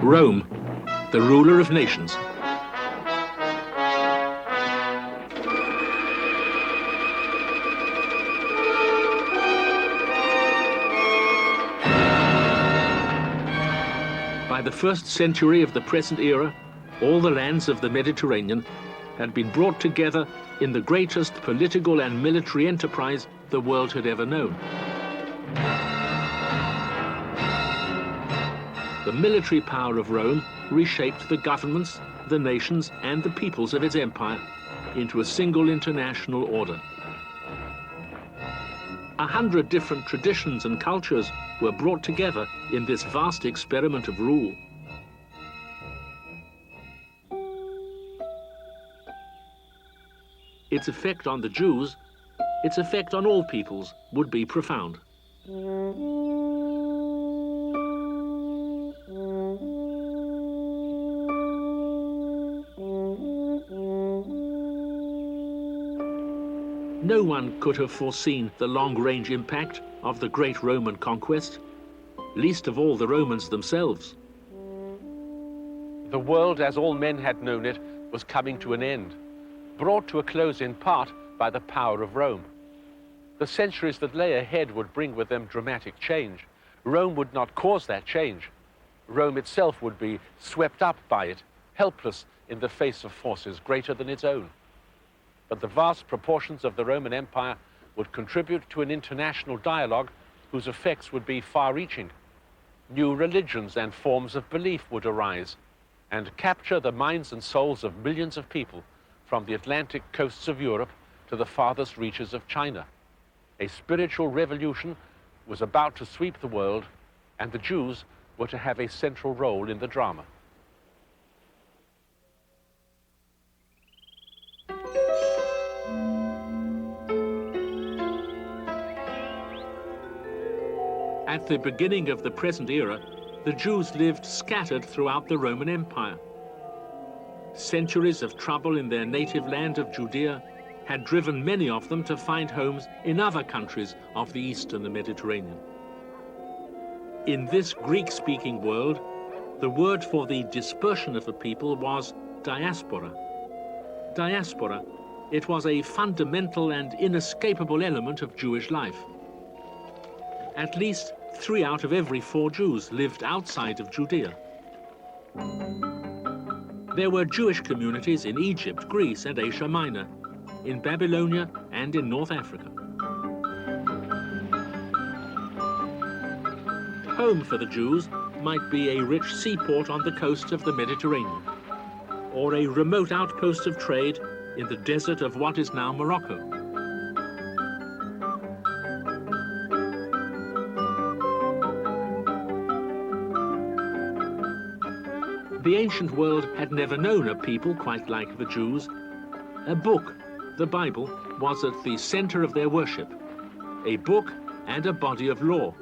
Rome, the ruler of nations. By the 1st century of the present era, all the lands of the Mediterranean had been brought together in the greatest political and military enterprise the world had ever known. The military power of Rome reshaped the governments, the nations, and the peoples of its empire into a single international order. 100 different traditions and cultures were brought together in this vast experiment of rule. Its effect on the Jews, its effect on all peoples, would be profound. No one could have foreseen the long-range impact of the great Roman conquest, least of all the Romans themselves. The world as all men had known it was coming to an end, brought to a close in part by the power of Rome. The centuries that lay ahead would bring with them dramatic change. Rome would not cause that change. Rome itself would be swept up by it, helpless in the face of forces greater than its own. But the vast proportions of the Roman Empire would contribute to an international dialogue whose effects would be far-reaching. New religions and forms of belief would arise and capture the minds and souls of millions of people from the Atlantic coasts of Europe to the farthest reaches of China. A spiritual revolution was about to sweep the world, and the Jews were to have a central role in the drama. At the beginning of the present era, the Jews lived scattered throughout the Roman Empire. Centuries of trouble in their native land of Judea had driven many of them to find homes in other countries of the East and the Mediterranean. In this Greek-speaking world, the word for the dispersion of a people was diaspora. Diaspora, it was a fundamental and inescapable element of Jewish life. At least 3 out of every 4 Jews lived outside of Judea. There were Jewish communities in Egypt, Greece, and Asia Minor, in Babylonia, and in North Africa. Home for the Jews might be a rich seaport on the coast of the Mediterranean, or a remote outpost of trade in the desert of what is now Morocco. The ancient world had never known a people quite like the Jews. A book, the Bible, was at the center of their worship. A book and a body of law.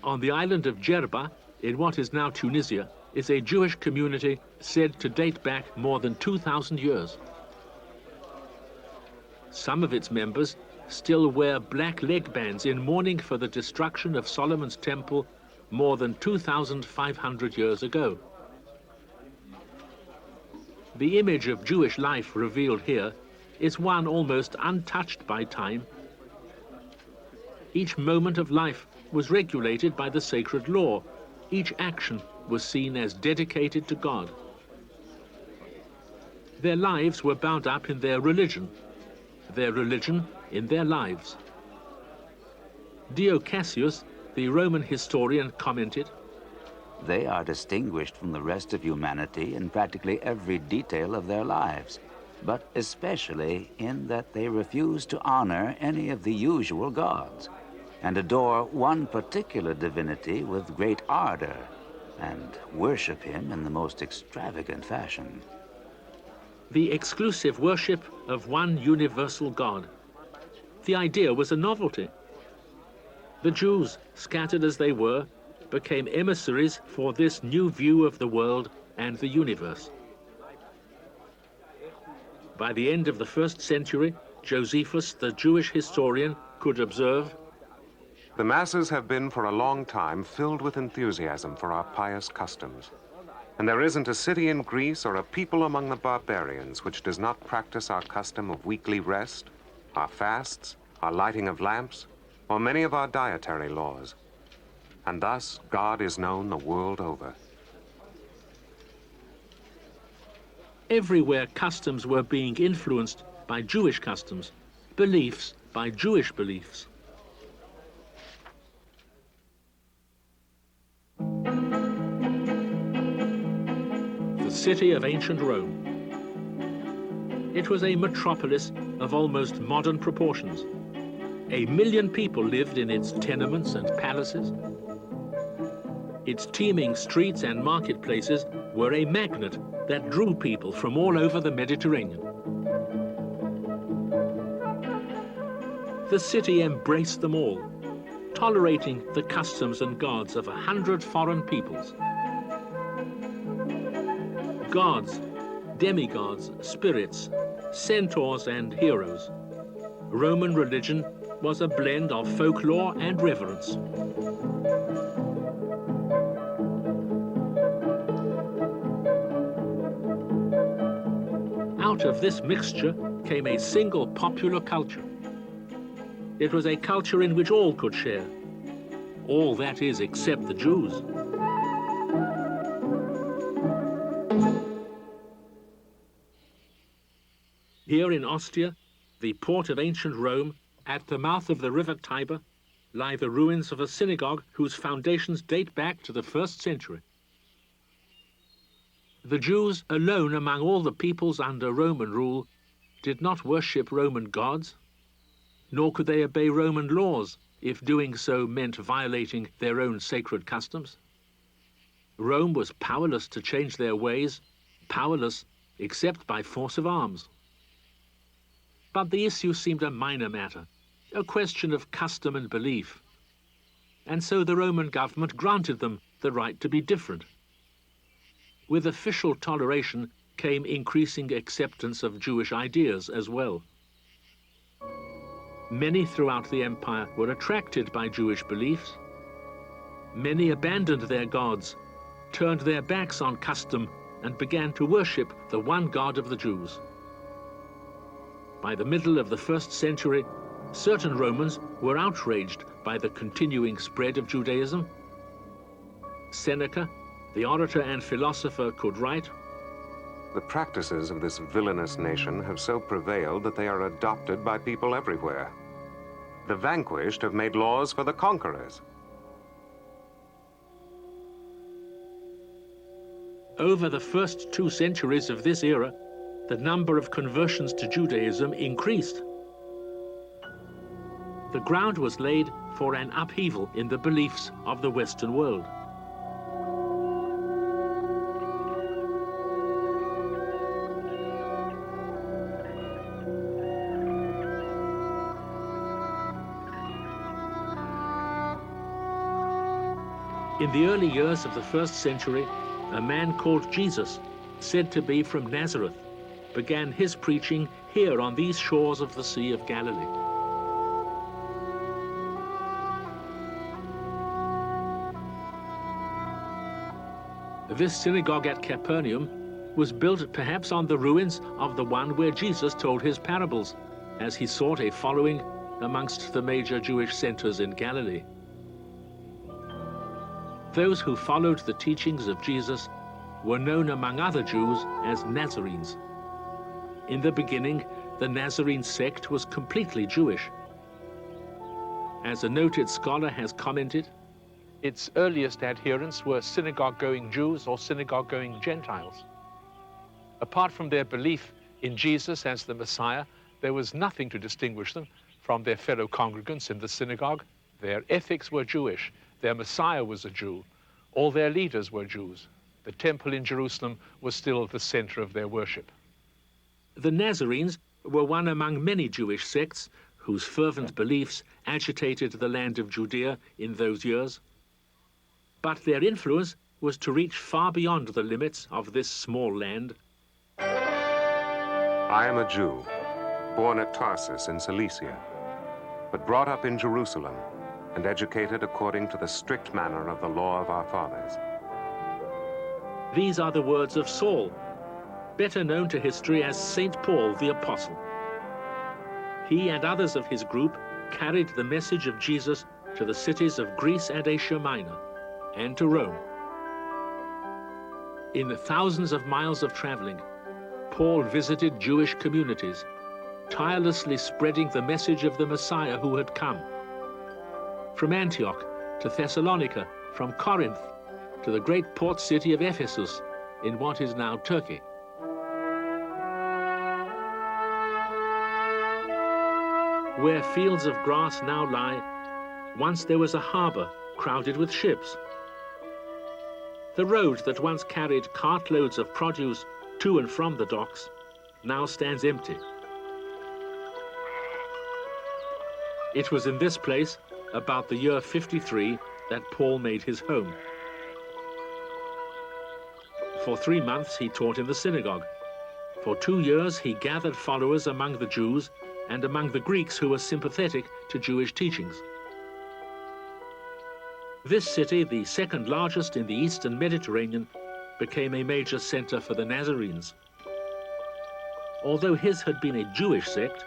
On the island of Djerba, in what is now Tunisia, is a Jewish community said to date back more than 2,000 years. Some of its members still wear black leg bands in mourning for the destruction of Solomon's temple more than 2,500 years ago. The image of Jewish life revealed here is one almost untouched by time. Each moment of life was regulated by the sacred law. Each action was seen as dedicated to God. Their lives were bound up in their religion in their lives. Dio Cassius, the Roman historian, commented, "They are distinguished from the rest of humanity in practically every detail of their lives, but especially in that they refuse to honor any of the usual gods and adore one particular divinity with great ardor and worship him in the most extravagant fashion." The exclusive worship of one universal God. The idea was a novelty. The Jews, scattered as they were, became emissaries for this new view of the world and the universe. By the end of the 1st century, Josephus, the Jewish historian, could observe, "The masses have been for a long time filled with enthusiasm for our pious customs. And there isn't a city in Greece or a people among the barbarians which does not practice our custom of weekly rest, our fasts, our lighting of lamps, or many of our dietary laws. And thus God is known the world over." everywhere customs were being influenced by Jewish customs, beliefs by Jewish beliefs. The city of ancient Rome. It was a metropolis of almost modern proportions. 1 million people lived in its tenements and palaces. Its teeming streets and marketplaces were a magnet that drew people from all over the Mediterranean. The city embraced them all, tolerating the customs and gods of 100 foreign peoples. Gods, demigods, spirits, centaurs and heroes. Roman religion was a blend of folklore and reverence. Out of this mixture came a single popular culture. It was a culture in which all could share. All, that is, except the Jews. Here in Ostia, the port of ancient Rome, at the mouth of the river Tiber, lie the ruins of a synagogue whose foundations date back to the 1st century. The Jews, alone among all the peoples under Roman rule, did not worship Roman gods, nor could they obey Roman laws if doing so meant violating their own sacred customs. Rome was powerless to change their ways, powerless except by force of arms. But the issue seemed a minor matter, a question of custom and belief. And so the Roman government granted them the right to be different. With official toleration came increasing acceptance of Jewish ideas as well. Many throughout the empire were attracted by Jewish beliefs. Many abandoned their gods, turned their backs on custom, and began to worship the one God of the Jews. By the middle of the 1st century, certain Romans were outraged by the continuing spread of Judaism. Seneca, the orator and philosopher, could write, "The practices of this villainous nation have so prevailed that they are adopted by people everywhere. The vanquished have made laws for the conquerors." Over the first 2 centuries of this era, the number of conversions to Judaism increased. The ground was laid for an upheaval in the beliefs of the Western world. In the early years of the 1st century, a man called Jesus, said to be from Nazareth, began his preaching here on these shores of the Sea of Galilee. This synagogue at Capernaum was built perhaps on the ruins of the one where Jesus told his parables, as he sought a following amongst the major Jewish centers in Galilee. Those who followed the teachings of Jesus were known among other Jews as Nazarenes. In the beginning, the Nazarene sect was completely Jewish. As a noted scholar has commented, its earliest adherents were synagogue-going Jews or synagogue-going Gentiles. Apart from their belief in Jesus as the Messiah, there was nothing to distinguish them from their fellow congregants in the synagogue. Their ethics were Jewish. Their Messiah was a Jew. All their leaders were Jews. The temple in Jerusalem was still the center of their worship. the Nazarenes were one among many Jewish sects whose fervent beliefs agitated the land of Judea in those years. But their influence was to reach far beyond the limits of this small land. I am a Jew, born at Tarsus in Cilicia, but brought up in Jerusalem and educated according to the strict manner of the law of our fathers. These are the words of Saul, better known to history as St. Paul the Apostle. He and others of his group carried the message of Jesus to the cities of Greece and Asia Minor, and to Rome. In thousands of miles of traveling, Paul visited Jewish communities, tirelessly spreading the message of the Messiah who had come. From Antioch to Thessalonica, from Corinth to the great port city of Ephesus in what is now Turkey. Where fields of grass now lie, once there was a harbor crowded with ships. The road that once carried cartloads of produce to and from the docks now stands empty. It was in this place, about the year 53, that Paul made his home. For 3 months he taught in the synagogue. For 2 years he gathered followers among the Jews and among the Greeks who were sympathetic to Jewish teachings. This city, the second largest in the eastern Mediterranean, became a major center for the Nazarenes. Although his had been a Jewish sect,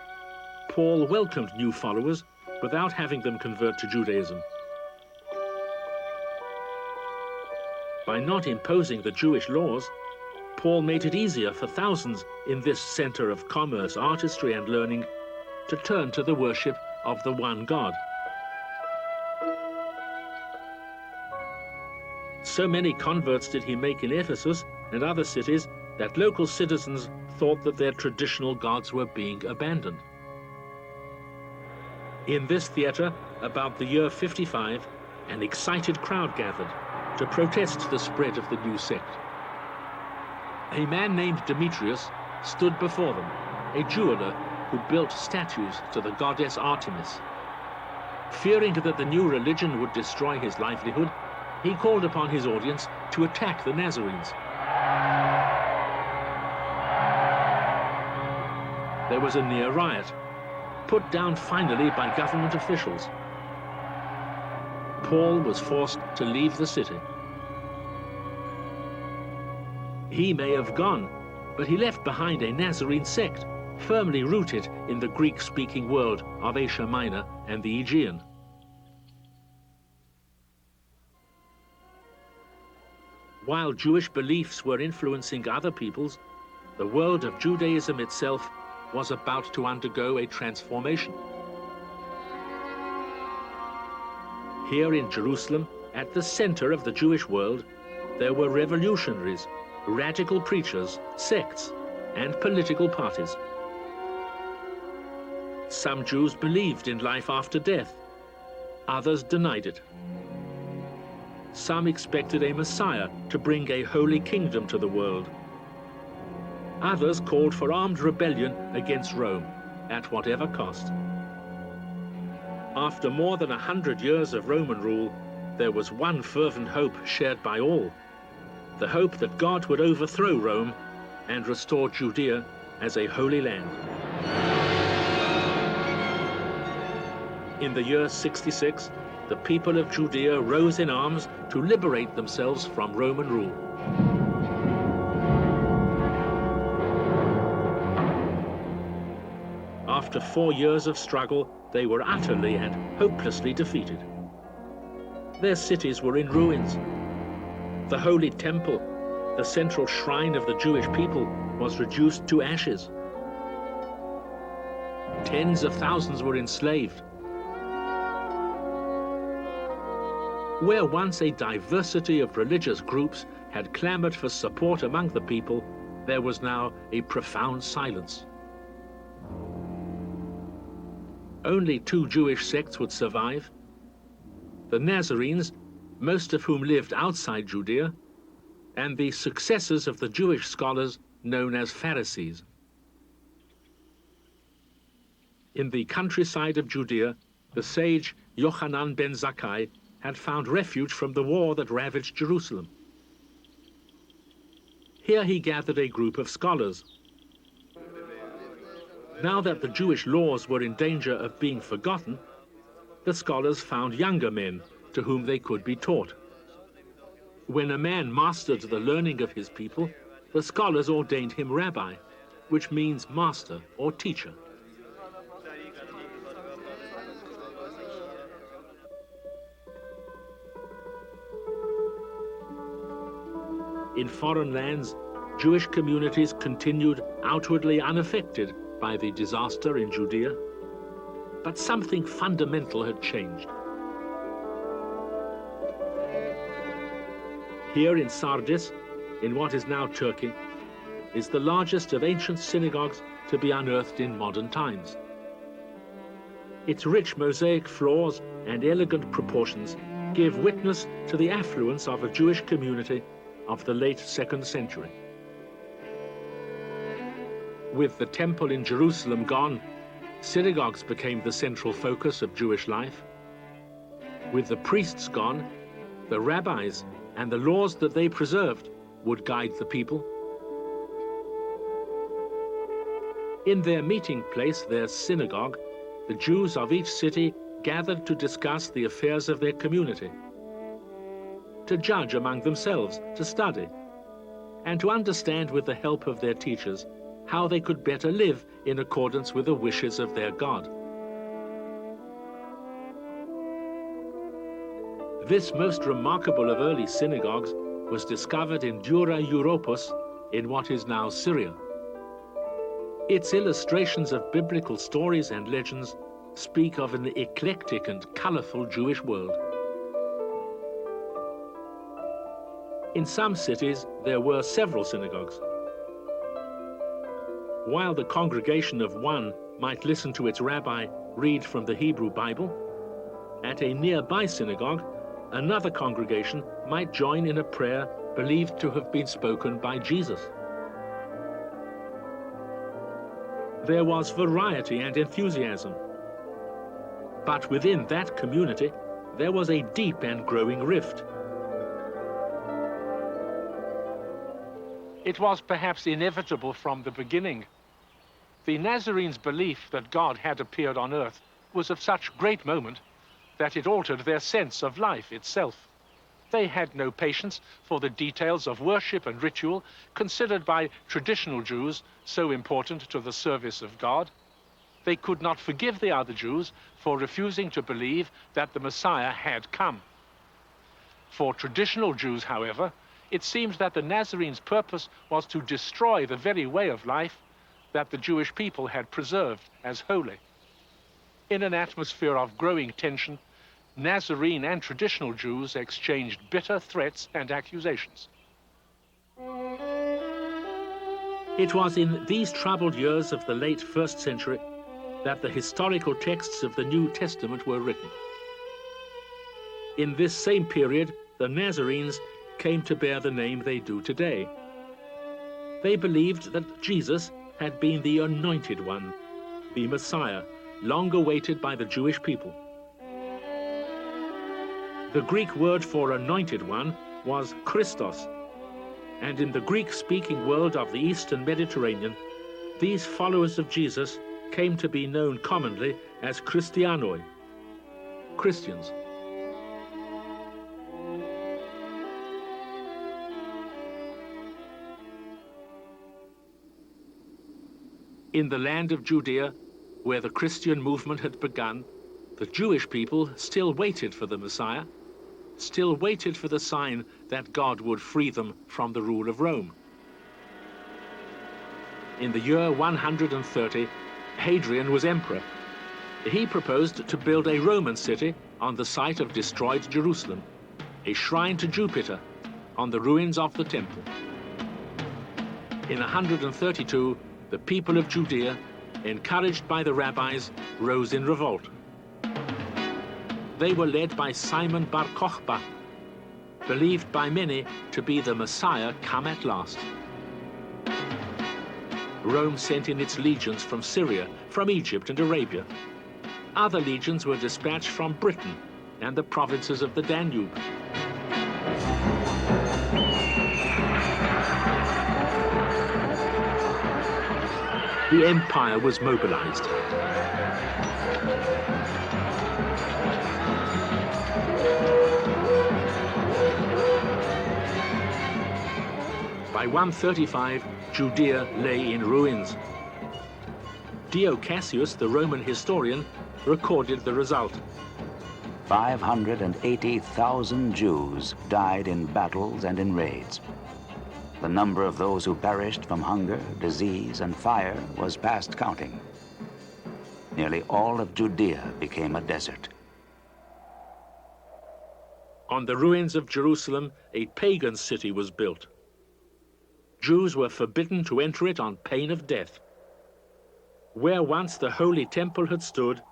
Paul welcomed new followers without having them convert to Judaism. By not imposing the Jewish laws, Paul made it easier for thousands in this center of commerce, artistry, and learning to turn to the worship of the one God. So many converts did he make in Ephesus and other cities that local citizens thought that their traditional gods were being abandoned. In this theater, about the year 55, an excited crowd gathered to protest the spread of the new sect. A man named Demetrius stood before them, a jeweler who built statues to the goddess Artemis. Fearing that the new religion would destroy his livelihood, he called upon his audience to attack the Nazarenes. There was a near riot, put down finally by government officials. Paul was forced to leave the city. He may have gone, but he left behind a Nazarene sect, firmly rooted in the Greek-speaking world of Asia Minor and the Aegean. While Jewish beliefs were influencing other peoples, the world of Judaism itself was about to undergo a transformation. Here in Jerusalem, at the center of the Jewish world, there were revolutionaries, radical preachers, sects, and political parties. Some Jews believed in life after death. Others denied it. Some expected a Messiah to bring a holy kingdom to the world. Others called for armed rebellion against Rome, at whatever cost. After more than 100 years of Roman rule, there was one fervent hope shared by all: the hope that God would overthrow Rome and restore Judea as a holy land. In the year 66, the people of Judea rose in arms to liberate themselves from Roman rule. After 4 years of struggle, they were utterly and hopelessly defeated. Their cities were in ruins. The holy temple, the central shrine of the Jewish people, was reduced to ashes. Tens of thousands were enslaved. Where once a diversity of religious groups had clamored for support among the people, there was now a profound silence. Only 2 Jewish sects would survive: the Nazarenes, most of whom lived outside Judea, and the successors of the Jewish scholars known as Pharisees. In the countryside of Judea, the sage Yochanan ben Zakkai had found refuge from the war that ravaged Jerusalem. Here he gathered a group of scholars. Now that the Jewish laws were in danger of being forgotten, the scholars found younger men to whom they could be taught. When a man mastered the learning of his people, the scholars ordained him rabbi, which means master or teacher. In foreign lands, Jewish communities continued outwardly unaffected by the disaster in Judea, but something fundamental had changed. Here in Sardis, in what is now Turkey, is the largest of ancient synagogues to be unearthed in modern times. Its rich mosaic floors and elegant proportions give witness to the affluence of a Jewish community of the late 2nd century. With the temple in Jerusalem gone, synagogues became the central focus of Jewish life. With the priests gone, the rabbis and the laws that they preserved would guide the people. In their meeting place, their synagogue, the Jews of each city gathered to discuss the affairs of their community, to judge among themselves, to study, and to understand with the help of their teachers how they could better live in accordance with the wishes of their God. This most remarkable of early synagogues was discovered in Dura Europos in what is now Syria. Its illustrations of biblical stories and legends speak of an eclectic and colorful Jewish world. In some cities, there were several synagogues. While the congregation of one might listen to its rabbi read from the Hebrew Bible, at a nearby synagogue, another congregation might join in a prayer believed to have been spoken by Jesus. There was variety and enthusiasm. But within that community, there was a deep and growing rift. It was perhaps inevitable from the beginning. The Nazarenes' belief that God had appeared on earth was of such great moment that it altered their sense of life itself. They had no patience for the details of worship and ritual considered by traditional Jews so important to the service of God. They could not forgive the other Jews for refusing to believe that the Messiah had come. For traditional Jews, however, it seemed that the Nazarenes' purpose was to destroy the very way of life that the Jewish people had preserved as holy. In an atmosphere of growing tension, Nazarene and traditional Jews exchanged bitter threats and accusations. It was in these troubled years of the late 1st century that the historical texts of the New Testament were written. In this same period, the Nazarenes came to bear the name they do today. They believed that Jesus had been the Anointed One, the Messiah, long awaited by the Jewish people. The Greek word for Anointed One was Christos, and in the Greek-speaking world of the Eastern Mediterranean, these followers of Jesus came to be known commonly as Christianoi, Christians. In the land of Judea, where the Christian movement had begun, the Jewish people still waited for the Messiah, still waited for the sign that God would free them from the rule of Rome. In the year 130, Hadrian was emperor. He proposed to build a Roman city on the site of destroyed Jerusalem, a shrine to Jupiter on the ruins of the temple. In 132, the people of Judea, encouraged by the rabbis, rose in revolt. They were led by Simon Bar Kokhba, believed by many to be the Messiah come at last. Rome sent in its legions from Syria, from Egypt and Arabia. Other legions were dispatched from Britain and the provinces of the Danube. the empire was mobilized. By 135, Judea lay in ruins. Dio Cassius, the Roman historian, recorded the result. 580,000 Jews died in battles and in raids. The number of those who perished from hunger, disease, and fire was past counting. Nearly all of Judea became a desert. On the ruins of Jerusalem, a pagan city was built. Jews were forbidden to enter it on pain of death. Where once the holy temple had stood,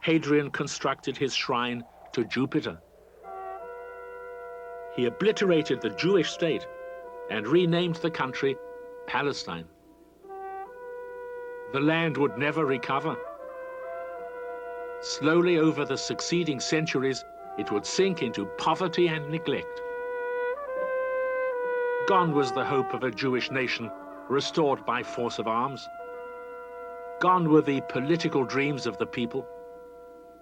Hadrian constructed his shrine to Jupiter. He obliterated the Jewish state and renamed the country Palestine. The land would never recover. Slowly over the succeeding centuries, it would sink into poverty and neglect. Gone was the hope of a Jewish nation restored by force of arms. Gone were the political dreams of the people.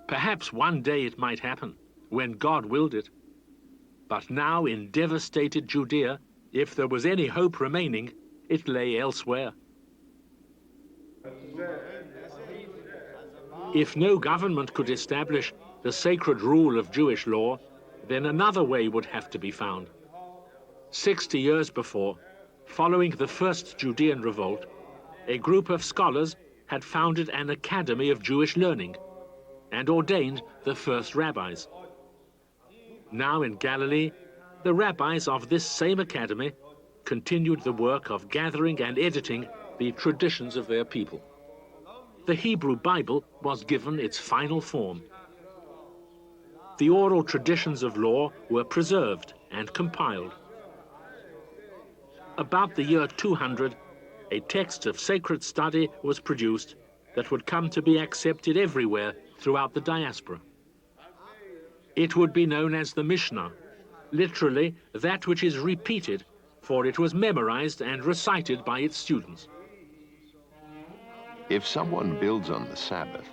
Perhaps one day it might happen, when God willed it. But now in devastated Judea, if there was any hope remaining, it lay elsewhere. If no government could establish the sacred rule of Jewish law, then another way would have to be found. 60 years before, following the first Judean revolt, a group of scholars had founded an academy of Jewish learning and ordained the first rabbis. Now in Galilee, the rabbis of this same academy continued the work of gathering and editing the traditions of their people. The Hebrew Bible was given its final form. The oral traditions of law were preserved and compiled. About the year 200, a text of sacred study was produced that would come to be accepted everywhere throughout the diaspora. It would be known as the Mishnah, literally that which is repeated, for it was memorized and recited by its students. If someone builds on the Sabbath,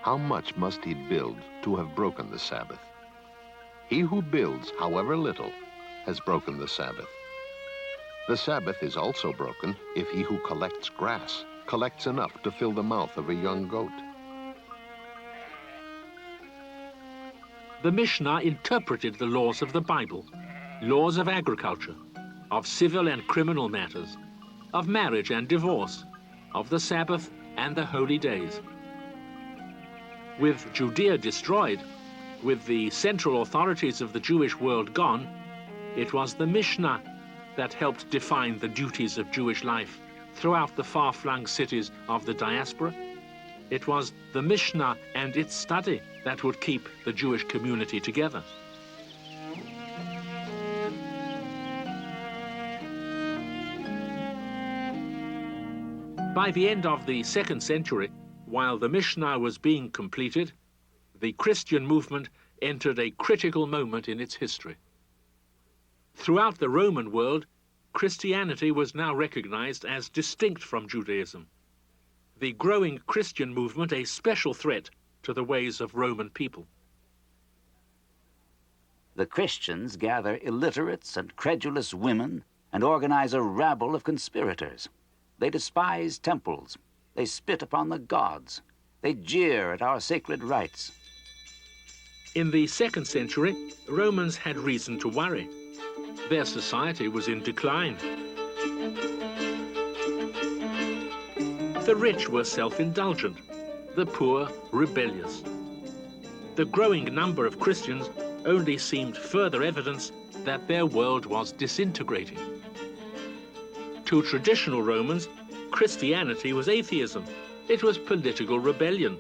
how much must he build to have broken the Sabbath? He who builds, however little, has broken the Sabbath. The Sabbath is also broken if he who collects grass collects enough to fill the mouth of a young goat. The Mishnah interpreted the laws of the Bible, laws of agriculture, of civil and criminal matters, of marriage and divorce, of the Sabbath and the holy days. With Judea destroyed, with the central authorities of the Jewish world gone, it was the Mishnah that helped define the duties of Jewish life throughout the far-flung cities of the diaspora. It was the Mishnah and its study that would keep the Jewish community together. By the end of the 2nd century, while the Mishnah was being completed, the Christian movement entered a critical moment in its history. Throughout the Roman world, Christianity was now recognized as distinct from Judaism. The growing Christian movement a special threat to the ways of Roman people. The Christians gather illiterates and credulous women and organize a rabble of conspirators. They despise temples. They spit upon the gods. They jeer at our sacred rites. In the 2nd century, Romans had reason to worry. Their society was in decline. The rich were self-indulgent, the poor rebellious. The growing number of Christians only seemed further evidence that their world was disintegrating. To traditional Romans, Christianity was atheism. It was political rebellion.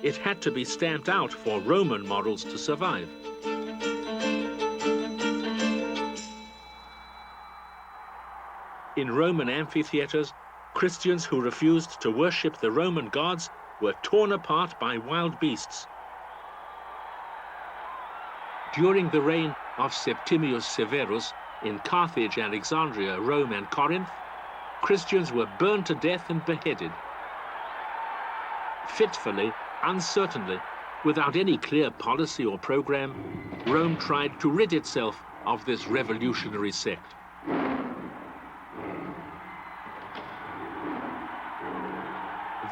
It had to be stamped out for Roman models to survive. In Roman amphitheaters, Christians who refused to worship the Roman gods were torn apart by wild beasts. During the reign of Septimius Severus in Carthage, Alexandria, Rome, and Corinth, Christians were burned to death and beheaded. Fitfully, uncertainly, without any clear policy or program, Rome tried to rid itself of this revolutionary sect.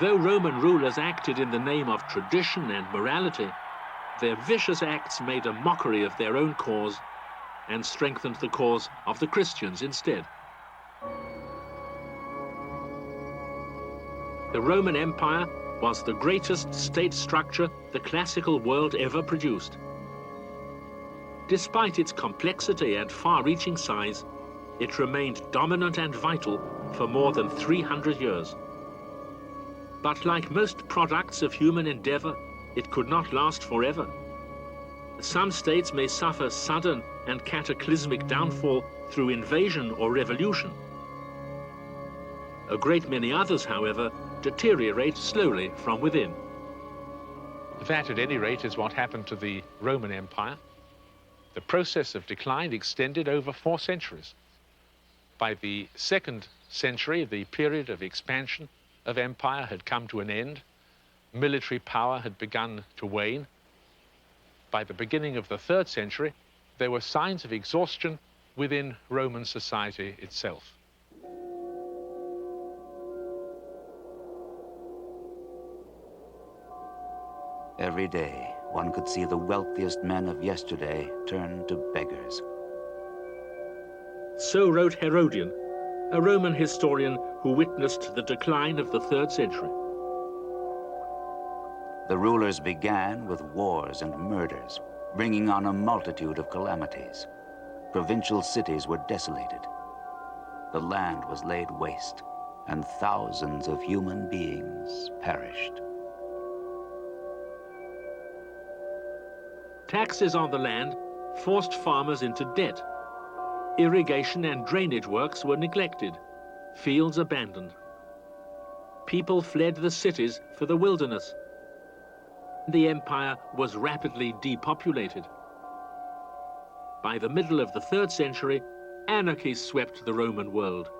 Though Roman rulers acted in the name of tradition and morality, their vicious acts made a mockery of their own cause and strengthened the cause of the Christians instead. The Roman Empire was the greatest state structure the classical world ever produced. Despite its complexity and far-reaching size, it remained dominant and vital for more than 300 years. But like most products of human endeavor, it could not last forever. Some states may suffer sudden and cataclysmic downfall through invasion or revolution. A great many others, however, deteriorate slowly from within. That, at any rate, is what happened to the Roman Empire. The process of decline extended over 4 centuries. By the 2nd century, the period of expansion of empire had come to an end. Military power had begun to wane. By the beginning of the 3rd century, there were signs of exhaustion within Roman society itself. Every day, one could see the wealthiest men of yesterday turn to beggars. So wrote Herodian, a Roman historian who witnessed the decline of the 3rd century. The rulers began with wars and murders, bringing on a multitude of calamities. Provincial cities were desolated. The land was laid waste, and thousands of human beings perished. Taxes on the land forced farmers into debt. Irrigation and drainage works were neglected, fields abandoned. People fled the cities for the wilderness. The empire was rapidly depopulated. By the middle of the 3rd century, anarchy swept the Roman world.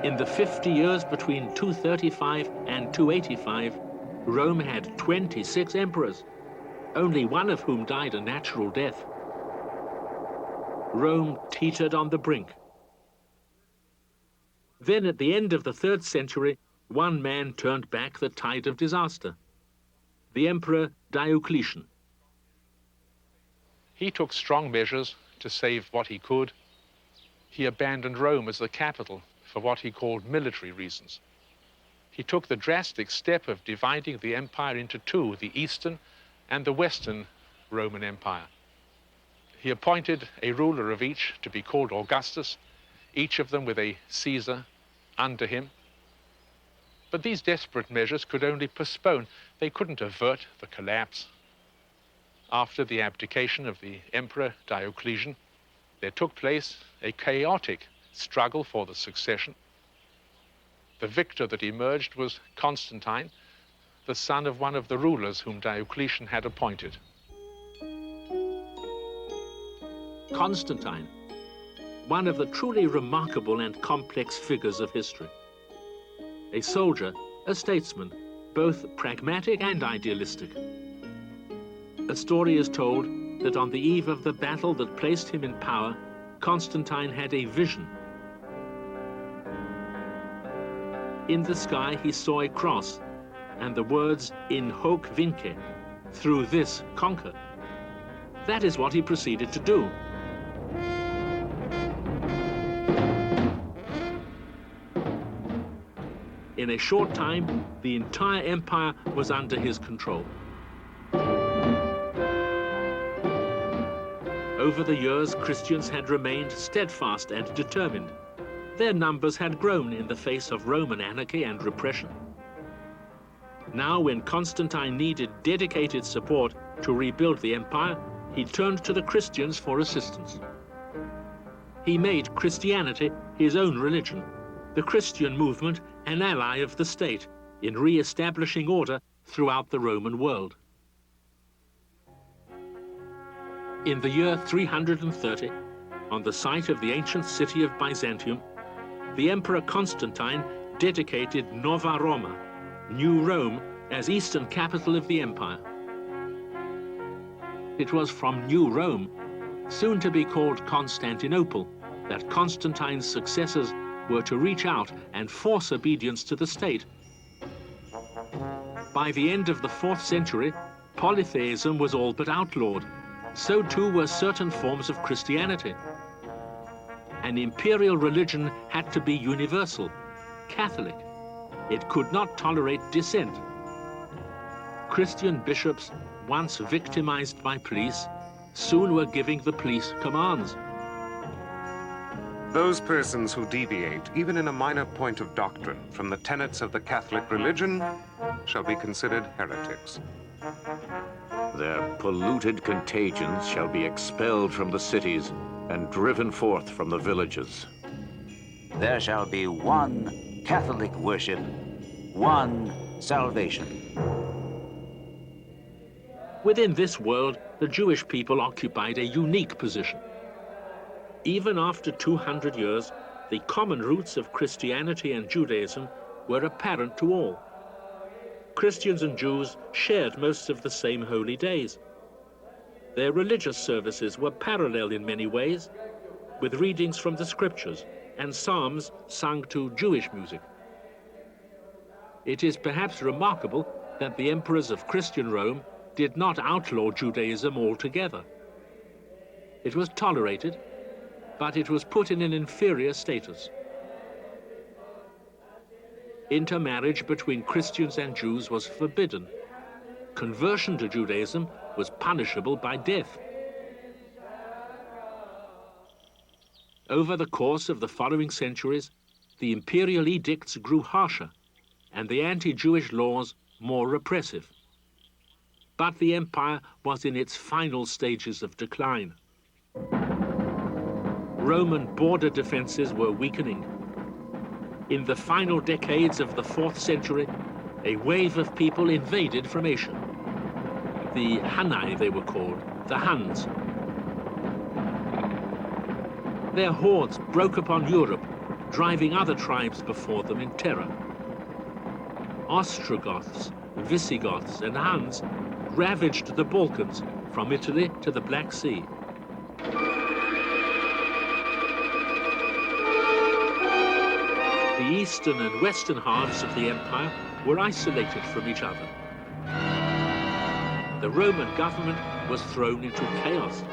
In the 50 years between 235 and 285, Rome had 26 emperors, only one of whom died a natural death. Rome teetered on the brink. Then at the end of the 3rd century, one man turned back the tide of disaster, the Emperor Diocletian. He took strong measures to save what he could. He abandoned Rome as the capital for what he called military reasons. He took the drastic step of dividing the empire into 2, the Eastern and the Western Roman Empire. He appointed a ruler of each to be called Augustus, each of them with a Caesar under him. But these desperate measures could only postpone. They couldn't avert the collapse. After the abdication of the Emperor Diocletian, there took place a chaotic struggle for the succession. The victor that emerged was Constantine, the son of one of the rulers whom Diocletian had appointed. Constantine, one of the truly remarkable and complex figures of history. A soldier, a statesman, both pragmatic and idealistic. A story is told that on the eve of the battle that placed him in power, Constantine had a vision. In the sky he saw a cross and the words "in hoc vince," through this conquer. That is what he proceeded to do. In a short time, the entire empire was under his control. Over the years, Christians had remained steadfast and determined. Their numbers had grown in the face of Roman anarchy and repression. Now, when Constantine needed dedicated support to rebuild the empire, he turned to the Christians for assistance. He made Christianity his own religion, the Christian movement an ally of the state in re-establishing order throughout the Roman world. In the year 330, on the site of the ancient city of Byzantium, the Emperor Constantine dedicated Nova Roma, New Rome, as eastern capital of the empire. It was from New Rome, soon to be called Constantinople, that Constantine's successors were to reach out and force obedience to the state. By the end of the 4th century, polytheism was all but outlawed. So too were certain forms of Christianity. An imperial religion had to be universal, Catholic. It could not tolerate dissent. Christian bishops, once victimized by police, soon were giving the police commands. Those persons who deviate, even in a minor point of doctrine, from the tenets of the Catholic religion shall be considered heretics. Their polluted contagions shall be expelled from the cities and driven forth from the villages. There shall be one Catholic worship, one salvation. Within this world, the Jewish people occupied a unique position. Even after 200 years, the common roots of Christianity and Judaism were apparent to all. Christians and Jews shared most of the same holy days. Their religious services were parallel in many ways, with readings from the scriptures and psalms sung to Jewish music. It is perhaps remarkable that the emperors of Christian Rome did not outlaw Judaism altogether. It was tolerated, but it was put in an inferior status. Intermarriage between Christians and Jews was forbidden. Conversion to Judaism was punishable by death. Over the course of the following centuries, the imperial edicts grew harsher and the anti-Jewish laws more repressive. But the empire was in its final stages of decline. Roman border defenses were weakening. In the final decades of the 4th century, a wave of people invaded from Asia. The Hanai, they were called, the Huns. Their hordes broke upon Europe, driving other tribes before them in terror. Ostrogoths, Visigoths, and Huns ravaged the Balkans from Italy to the Black Sea. The eastern and western halves of the empire were isolated from each other. The Roman government was thrown into chaos.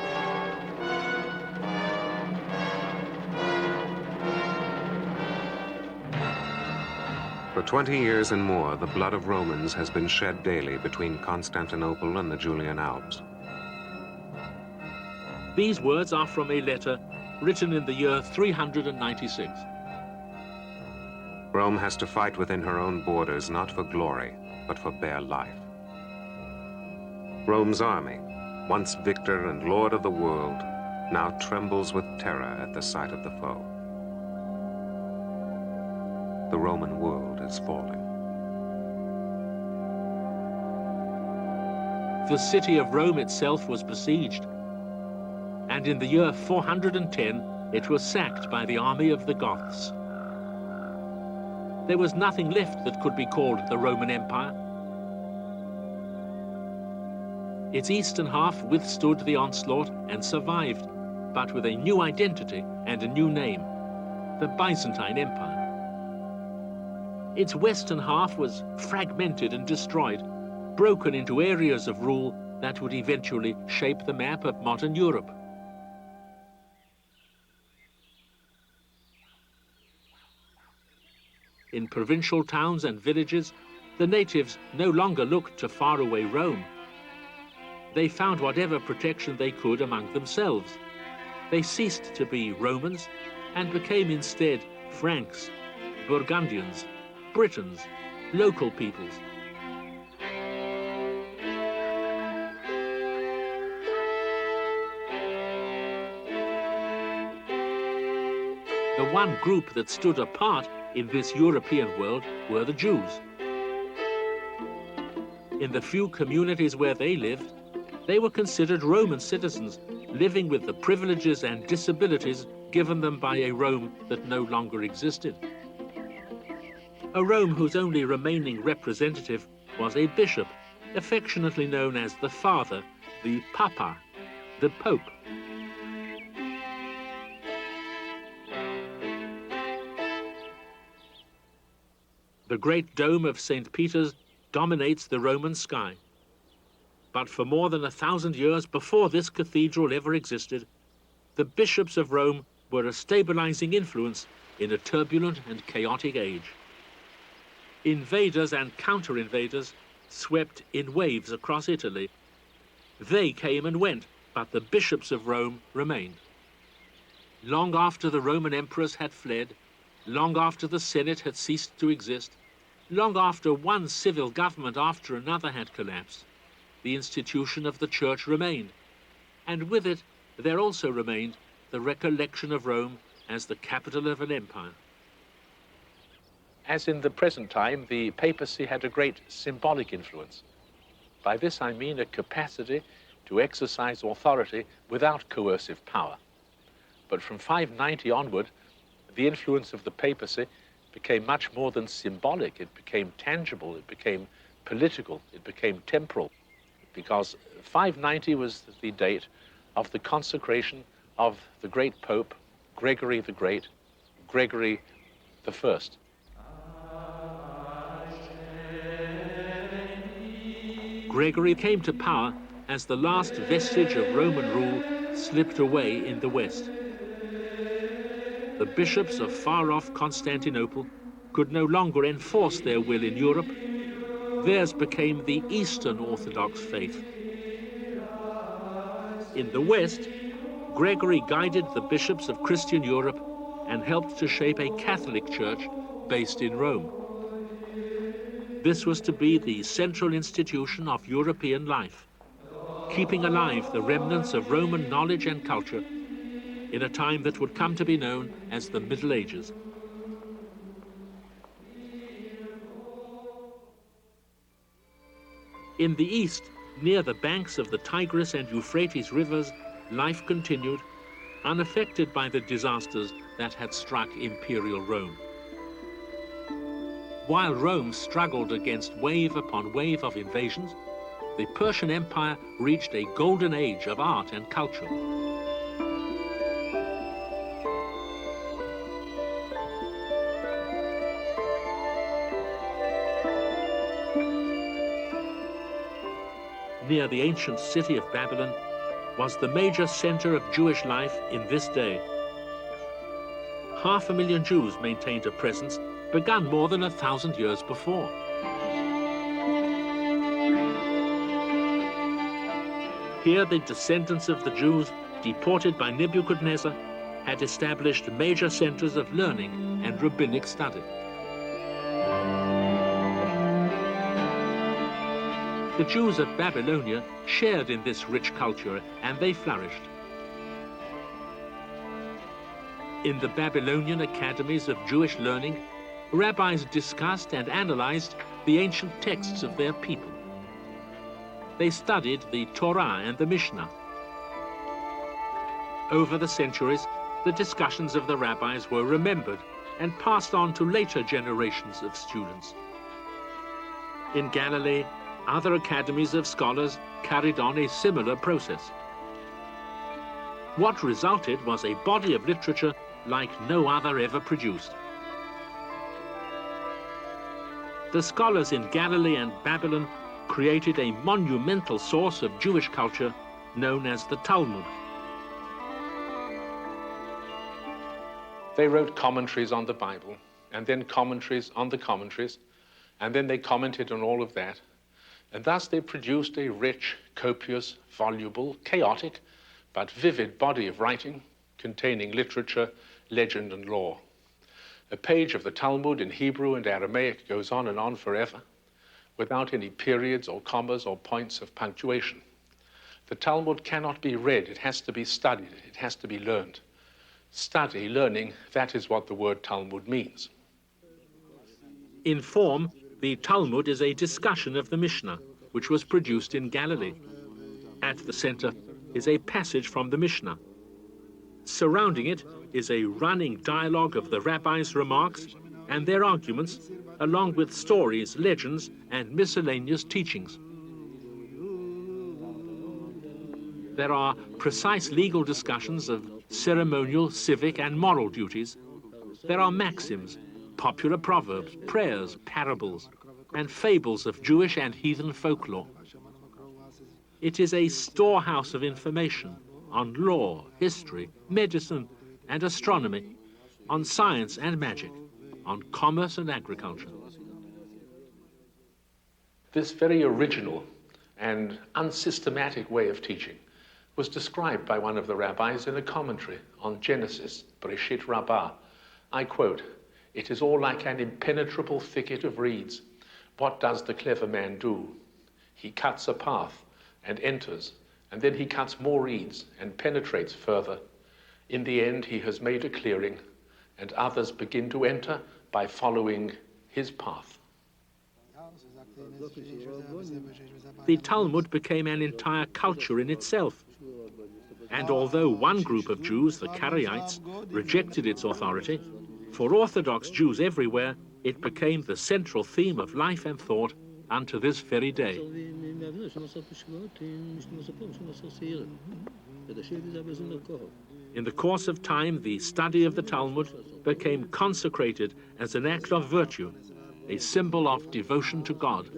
For 20 years and more, the blood of Romans has been shed daily between Constantinople and the Julian Alps. These words are from a letter written in the year 396. Rome has to fight within her own borders, not for glory, but for bare life. Rome's army, once victor and lord of the world, now trembles with terror at the sight of the foe. The Roman world is falling. The city of Rome itself was besieged, and in the year 410, it was sacked by the army of the Goths. There was nothing left that could be called the Roman Empire. Its eastern half withstood the onslaught and survived, but with a new identity and a new name, the Byzantine Empire. Its western half was fragmented and destroyed, broken into areas of rule that would eventually shape the map of modern Europe. In provincial towns and villages, the natives no longer looked to faraway Rome. They found whatever protection they could among themselves. They ceased to be Romans and became instead Franks, Burgundians, Britons, local peoples. The one group that stood apart in this European world were the Jews. In the few communities where they lived, they were considered Roman citizens, living with the privileges and disabilities given them by a Rome that no longer existed. A Rome whose only remaining representative was a bishop, affectionately known as the Father, the Papa, the Pope. The great dome of St. Peter's dominates the Roman sky. But for more than 1,000 years before this cathedral ever existed, the bishops of Rome were a stabilizing influence in a turbulent and chaotic age. Invaders and counter-invaders swept in waves across Italy. They came and went, but the bishops of Rome remained. Long after the Roman emperors had fled, long after the Senate had ceased to exist, long after one civil government after another had collapsed, the institution of the Church remained, and with it there also remained the recollection of Rome as the capital of an empire. As in the present time, the papacy had a great symbolic influence. By this I mean a capacity to exercise authority without coercive power. But from 590 onward, the influence of the papacy became much more than symbolic. It became tangible, it became political, it became temporal, because 590 was the date of the consecration of the great Pope, Gregory the Great, Gregory the First. Gregory came to power as the last vestige of Roman rule slipped away in the West. The bishops of far-off Constantinople could no longer enforce their will in Europe. Theirs became the Eastern Orthodox faith. In the West, Gregory guided the bishops of Christian Europe and helped to shape a Catholic church based in Rome. This was to be the central institution of European life, keeping alive the remnants of Roman knowledge and culture in a time that would come to be known as the Middle Ages. In the east, near the banks of the Tigris and Euphrates rivers, life continued, unaffected by the disasters that had struck imperial Rome. While Rome struggled against wave upon wave of invasions, the Persian Empire reached a golden age of art and culture. Near the ancient city of Babylon was the major center of Jewish life in this day. 500,000 Jews maintained a presence begun more than 1,000 years before. Here the descendants of the Jews deported by Nebuchadnezzar had established major centers of learning and rabbinic study. The Jews of Babylonia shared in this rich culture, and they flourished. In the Babylonian academies of Jewish learning, rabbis discussed and analyzed the ancient texts of their people. They studied the Torah and the Mishnah. Over the centuries, the discussions of the rabbis were remembered and passed on to later generations of students. In Galilee, other academies of scholars carried on a similar process. What resulted was a body of literature like no other ever produced. The scholars in Galilee and Babylon created a monumental source of Jewish culture known as the Talmud. They wrote commentaries on the Bible, and then commentaries on the commentaries, and then they commented on all of that. And thus they produced a rich, copious, voluble, chaotic, but vivid body of writing containing literature, legend, and law. A page of the Talmud in Hebrew and Aramaic goes on and on forever, without any periods or commas or points of punctuation. The Talmud cannot be read, it has to be studied, it has to be learned. Study, learning, that is what the word Talmud means. In form, the Talmud is a discussion of the Mishnah, which was produced in Galilee. At the center is a passage from the Mishnah. Surrounding it is a running dialogue of the rabbis' remarks and their arguments, along with stories, legends, and miscellaneous teachings. There are precise legal discussions of ceremonial, civic, and moral duties. There are maxims, popular proverbs, prayers, parables, and fables of Jewish and heathen folklore. It is a storehouse of information on law, history, medicine, and astronomy, on science and magic, on commerce and agriculture. This very original and unsystematic way of teaching was described by one of the rabbis in a commentary on Genesis, Bereshit Rabbah. I quote, "It is all like an impenetrable thicket of reeds. What does the clever man do? He cuts a path and enters, and then he cuts more reeds and penetrates further. In the end, he has made a clearing, and others begin to enter by following his path." The Talmud became an entire culture in itself. And although one group of Jews, the Karaites, rejected its authority, for Orthodox Jews everywhere, it became the central theme of life and thought unto this very day. In the course of time, the study of the Talmud became consecrated as an act of virtue, a symbol of devotion to God.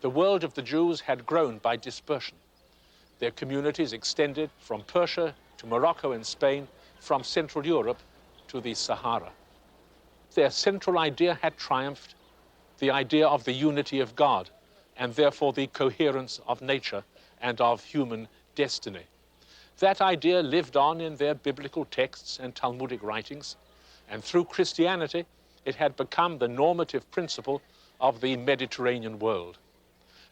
The world of the Jews had grown by dispersion. Their communities extended from Persia to Morocco and Spain, from Central Europe to the Sahara. Their central idea had triumphed, the idea of the unity of God, and therefore the coherence of nature and of human destiny. That idea lived on in their biblical texts and Talmudic writings, and through Christianity, it had become the normative principle of the Mediterranean world.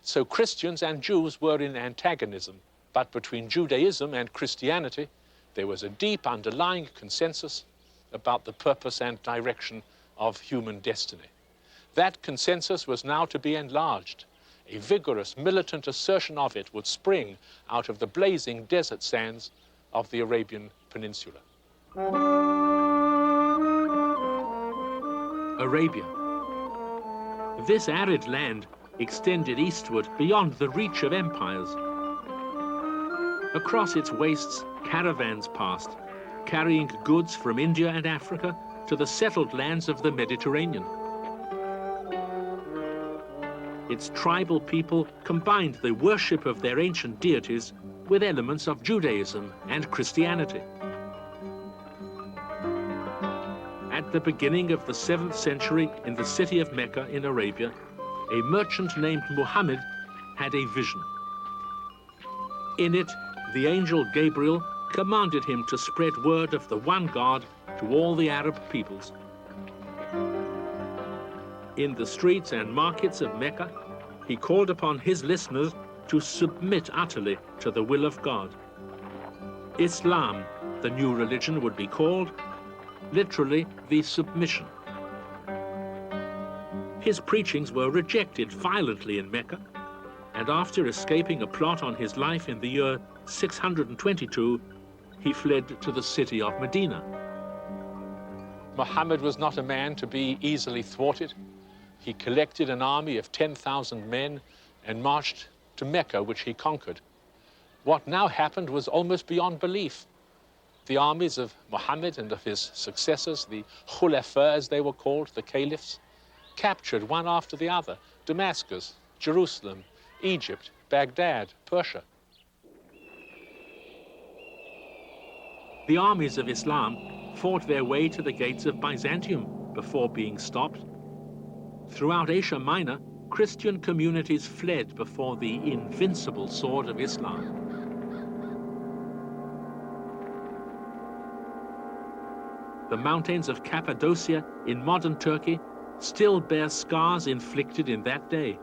So Christians and Jews were in antagonism, but between Judaism and Christianity, there was a deep underlying consensus about the purpose and direction of human destiny. That consensus was now to be enlarged. A vigorous militant assertion of it would spring out of the blazing desert sands of the Arabian Peninsula. Arabia. This arid land extended eastward beyond the reach of empires. Across its wastes, caravans passed, carrying goods from India and Africa to the settled lands of the Mediterranean. Its tribal people combined the worship of their ancient deities with elements of Judaism and Christianity. At the beginning of the 7th century, in the city of Mecca in Arabia, a merchant named Muhammad had a vision. In it, the angel Gabriel commanded him to spread word of the one God to all the Arab peoples. In the streets and markets of Mecca, he called upon his listeners to submit utterly to the will of God. Islam, the new religion would be called, literally the submission. His preachings were rejected violently in Mecca, and after escaping a plot on his life in the year 622, he fled to the city of Medina. Muhammad was not a man to be easily thwarted. He collected an army of 10,000 men and marched to Mecca, which he conquered. What now happened was almost beyond belief. The armies of Muhammad and of his successors, the Khulafa as they were called, the caliphs, captured one after the other Damascus, Jerusalem, Egypt, Baghdad, Persia. The armies of Islam fought their way to the gates of Byzantium before being stopped. Throughout Asia Minor, Christian communities fled before the invincible sword of Islam. The mountains of Cappadocia in modern Turkey still bear scars inflicted in that day.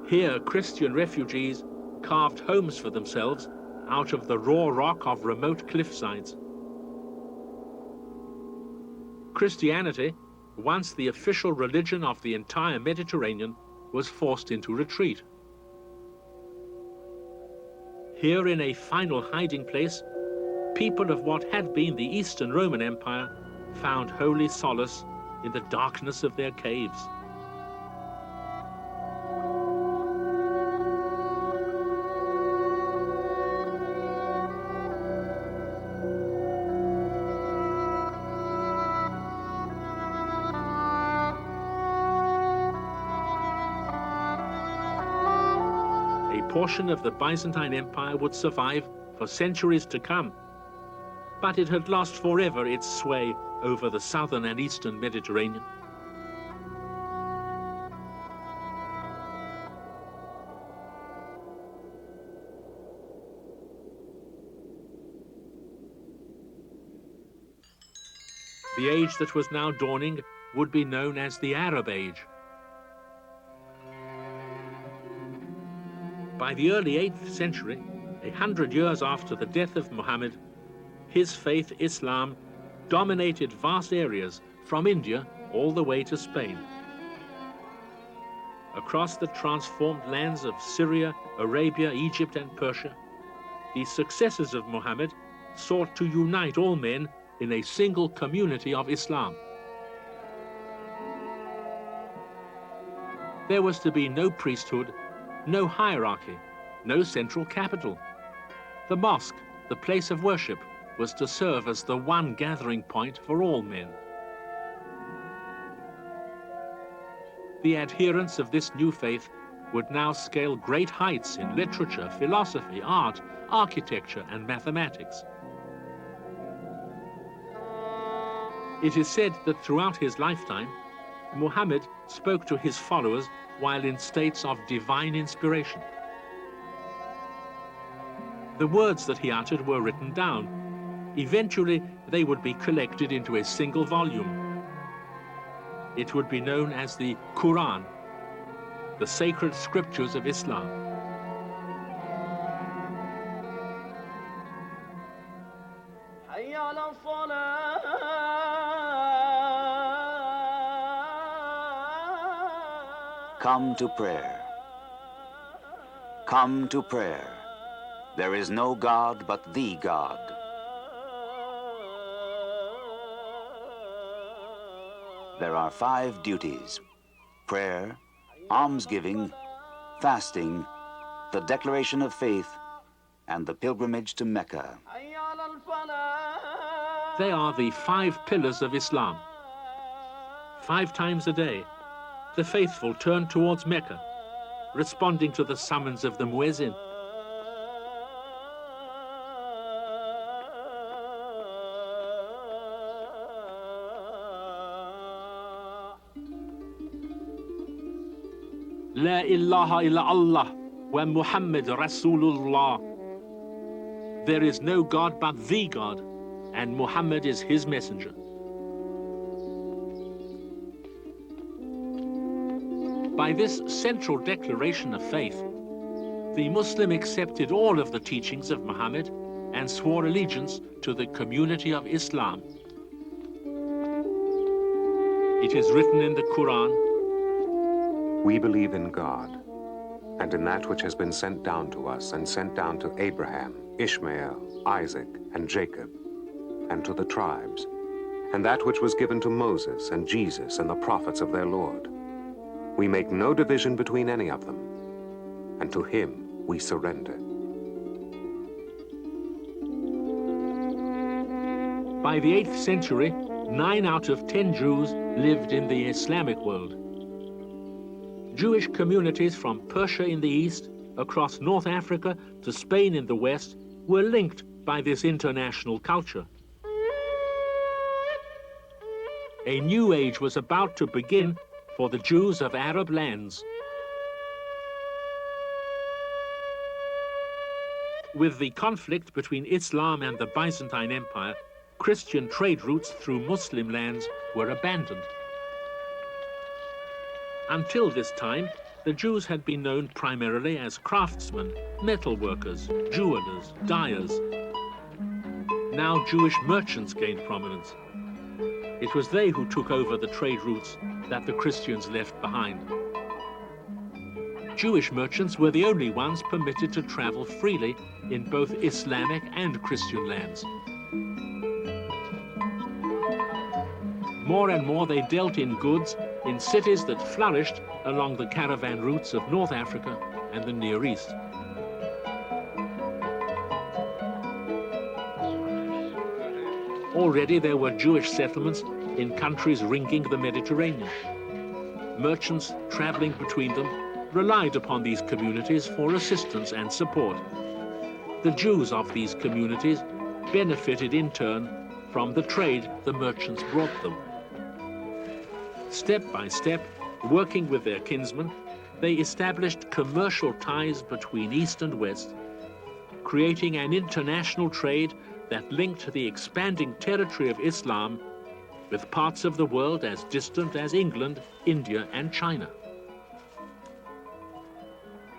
Here, Christian refugees carved homes for themselves out of the raw rock of remote cliffsides. Christianity, once the official religion of the entire Mediterranean, was forced into retreat. Here in a final hiding place, people of what had been the Eastern Roman Empire found holy solace in the darkness of their caves. A portion of the Byzantine Empire would survive for centuries to come, but it had lost forever its sway over the southern and eastern Mediterranean. The age that was now dawning would be known as the Arab Age. By the early 8th century, 100 years after the death of Muhammad, his faith, Islam, dominated vast areas from India all the way to Spain. Across the transformed lands of Syria, Arabia, Egypt, and Persia, the successors of Muhammad sought to unite all men in a single community of Islam. There was to be no priesthood, no hierarchy, no central capital. The mosque, the place of worship, was to serve as the one gathering point for all men. The adherents of this new faith would now scale great heights in literature, philosophy, art, architecture, and mathematics. It is said that throughout his lifetime, Muhammad spoke to his followers while in states of divine inspiration. The words that he uttered were written down. Eventually, they would be collected into a single volume. It would be known as the Quran, the sacred scriptures of Islam. Come to prayer. Come to prayer. There is no God but the God. There are 5 duties: prayer, almsgiving, fasting, the declaration of faith, and the pilgrimage to Mecca. They are the 5 pillars of Islam. 5 times a day, the faithful turn towards Mecca, responding to the summons of the muezzin. La ilaha illa Allah wa Muhammad Rasulullah. There is no God but the God, and Muhammad is his messenger. By this central declaration of faith, the Muslim accepted all of the teachings of Muhammad and swore allegiance to the community of Islam. It is written in the Quran, We believe in God, and in that which has been sent down to us, and sent down to Abraham, Ishmael, Isaac, and Jacob, and to the tribes, and that which was given to Moses and Jesus and the prophets of their Lord. We make no division between any of them, and to him we surrender. By the 8th century, 9 out of 10 Jews lived in the Islamic world. Jewish communities from Persia in the east, across North Africa to Spain in the west, were linked by this international culture. A new age was about to begin for the Jews of Arab lands. With the conflict between Islam and the Byzantine Empire, Christian trade routes through Muslim lands were abandoned. Until this time, the Jews had been known primarily as craftsmen, metal workers, jewelers, dyers. Now Jewish merchants gained prominence. It was they who took over the trade routes that the Christians left behind. Jewish merchants were the only ones permitted to travel freely in both Islamic and Christian lands. More and more they dealt in goods in cities that flourished along the caravan routes of North Africa and the Near East. Already there were Jewish settlements in countries ringing the Mediterranean. Merchants traveling between them relied upon these communities for assistance and support. The Jews of these communities benefited in turn from the trade the merchants brought them. Step by step, working with their kinsmen, they established commercial ties between East and West, creating an international trade that linked the expanding territory of Islam with parts of the world as distant as England, India, and China.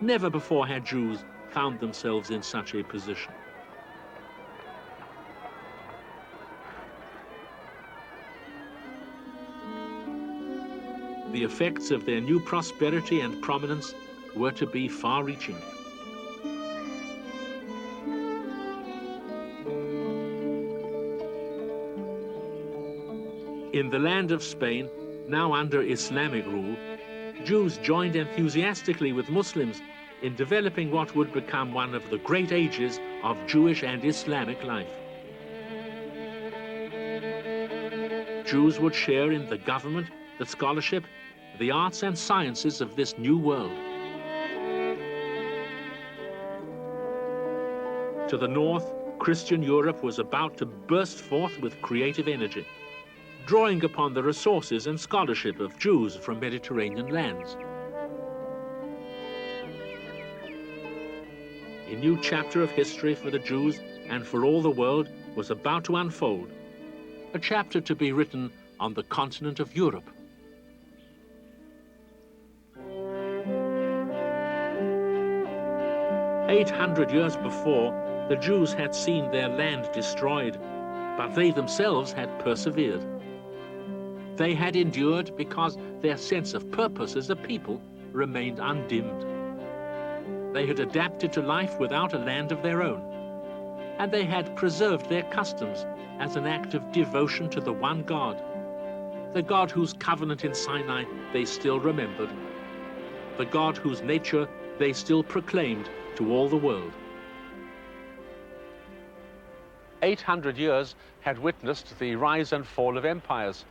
Never before had Jews found themselves in such a position. The effects of their new prosperity and prominence were to be far-reaching. In the land of Spain, now under Islamic rule, Jews joined enthusiastically with Muslims in developing what would become one of the great ages of Jewish and Islamic life. Jews would share in the government, the scholarship, the arts and sciences of this new world. To the north, Christian Europe was about to burst forth with creative energy, drawing upon the resources and scholarship of Jews from Mediterranean lands. A new chapter of history for the Jews and for all the world was about to unfold, a chapter to be written on the continent of Europe. "800 years before, the Jews had seen their land destroyed, but they themselves had persevered. They had endured because their sense of purpose as a people remained undimmed. They had adapted to life without a land of their own, and they had preserved their customs as an act of devotion to the one God, the God whose covenant in Sinai they still remembered, the God whose nature they still proclaimed to all the world." 800 years had witnessed the rise and fall of empires.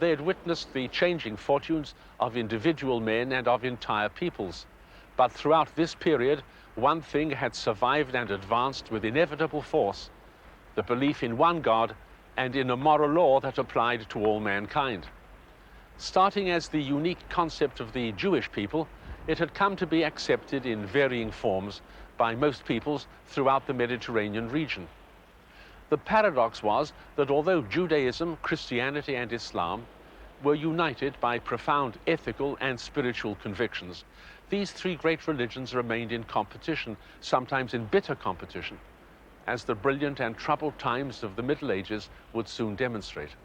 They had witnessed the changing fortunes of individual men and of entire peoples. But throughout this period, one thing had survived and advanced with inevitable force: the belief in one God and in a moral law that applied to all mankind. Starting as the unique concept of the Jewish people, it had come to be accepted in varying forms by most peoples throughout the Mediterranean region. The paradox was that although Judaism, Christianity, and Islam were united by profound ethical and spiritual convictions, these three great religions remained in competition, sometimes in bitter competition, as the brilliant and troubled times of the Middle Ages would soon demonstrate.